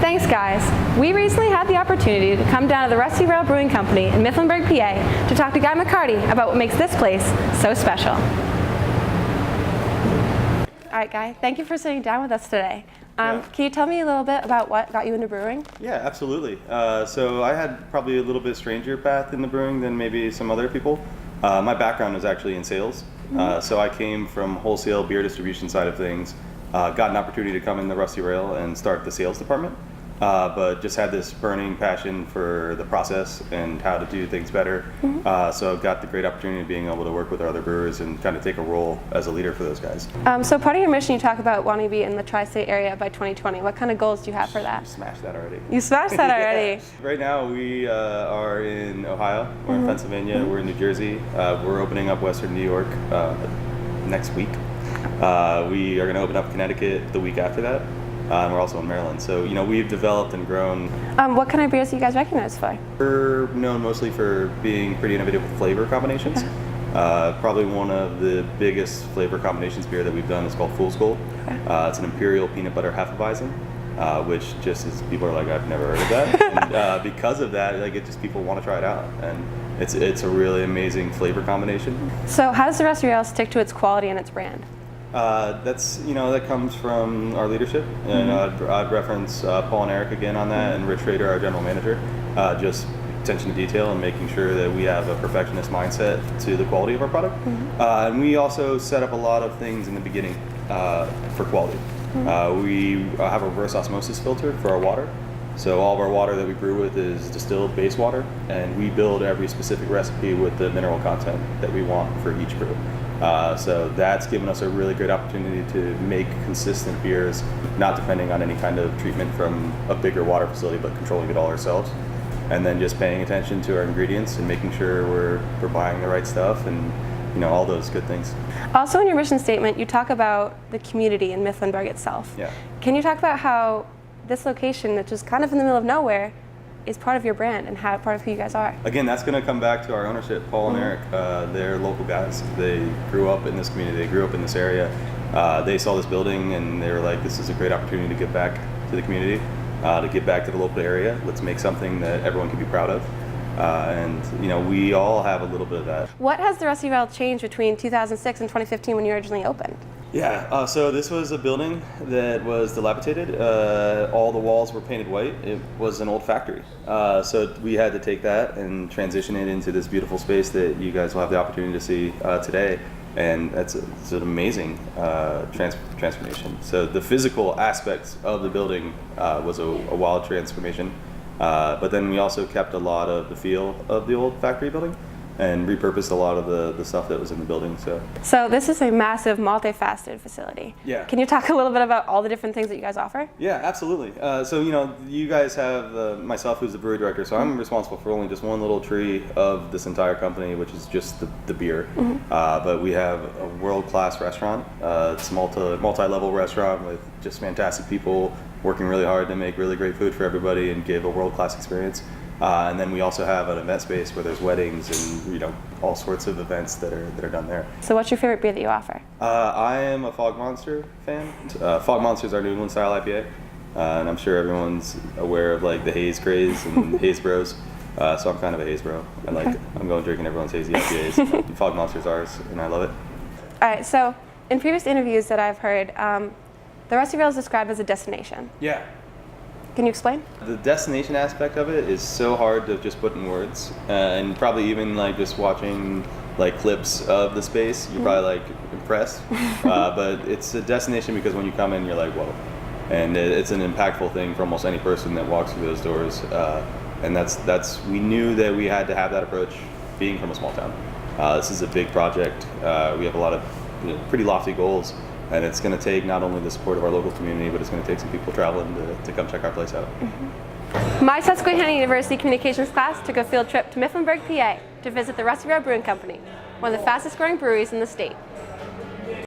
Thanks, guys. We recently had the opportunity to come down to the Rusty Rail Brewing Company in Mifflinburg, PA to talk to Guy McCarty about what makes this place so special. All right, Guy, thank you for sitting down with us today. Can you tell me a little bit about what got you into brewing? Yeah, absolutely. So I had probably a little bit stranger path in the brewing than maybe some other people. My background was actually in sales. So I came from wholesale beer distribution side of things, got an opportunity to come in the Rusty Rail and start the sales department, but just had this burning passion for the process and how to do things better. So I got the great opportunity of being able to work with our other brewers and kind of take a role as a leader for those guys. So part of your mission, you talk about wanting to be in the tri-state area by 2020. What kind of goals do you have for that? Smashed that already. You smashed that already. Right now we are in Ohio, we're in Pennsylvania, we're in New Jersey. We're opening up Western New York next week. We are going to open up Connecticut the week after that. And we're also in Maryland. So, we've developed and grown. What kind of beers are you guys recognized for? We're known mostly for being pretty innovative with flavor combinations. Probably one of the biggest flavor combinations beer that we've done is called Fool's Gold. It's an Imperial Peanut Butter Hefeweizen, which just is, people are like, I've never heard of that. And because of that, people want to try it out. And it's a really amazing flavor combination. So how does the Rusty Rail stick to its quality and its brand? That comes from our leadership, and I'd reference Paul and Eric again on that, and Rich Schrader, our general manager. Just attention to detail and making sure that we have a perfectionist mindset to the quality of our product. And we also set up a lot of things in the beginning for quality. We have a reverse osmosis filter for our water. So all of our water that we brew with is distilled base water, and we build every specific recipe with the mineral content that we want for each brew. So that's given us a really great opportunity to make consistent beers, not depending on any kind of treatment from a bigger water facility, but controlling it all ourselves. And then just paying attention to our ingredients and making sure we're buying the right stuff and all those good things. Also in your mission statement, you talk about the community in Mifflinburg itself. Yeah. Can you talk about how this location, which is kind of in the middle of nowhere, is part of your brand and how part of who you guys are? Again, that's going to come back to our ownership, Paul and Eric. They're local guys. They grew up in this community. They grew up in this area. They saw this building and they were like, this is a great opportunity to give back to the community, to give back to the local area. Let's make something that everyone can be proud of. And we all have a little bit of that. What has the Rusty Rail changed between 2006 and 2015 when you originally opened? Yeah, so this was a building that was dilapidated. All the walls were painted white. It was an old factory. So we had to take that and transition it into this beautiful space that you guys will have the opportunity to see today. And it's an amazing transformation. So the physical aspects of the building was a wild transformation. But then we also kept a lot of the feel of the old factory building and repurposed a lot of the stuff that was in the building. So this is a massive, multifaceted facility. Yeah. Can you talk a little bit about all the different things that you guys offer? Yeah, absolutely. So you guys have myself, who's the brewery director, so I'm responsible for only just one little tree of this entire company, which is just the beer. But we have a world-class restaurant. It's a multi-level restaurant with just fantastic people working really hard to make really great food for everybody and give a world-class experience. And then we also have an event space where there's weddings and all sorts of events that are done there. So what's your favorite beer that you offer? I am a Fog Monster fan. Fog Monster is our New England style IPA, and I'm sure everyone's aware of the haze craze and haze bros. So I'm kind of a haze bro. I'm going drinking everyone's hazy IPAs. Fog Monster's ours, and I love it. All right. So in previous interviews that I've heard, the Rusty Rail is described as a destination. Yeah. Can you explain? The destination aspect of it is so hard to just put in words, and probably even just watching clips of the space, you're probably impressed. But it's a destination because when you come in, you're like, whoa, and it's an impactful thing for almost any person that walks through those doors. And that's we knew that we had to have that approach, being from a small town. This is a big project. We have a lot of pretty lofty goals. And it's going to take not only the support of our local community, but it's going to take some people traveling to come check our place out. My Susquehanna University Communications class took a field trip to Mifflinburg, PA to visit the Rusty Rail Brewing Company, one of the fastest growing breweries in the state.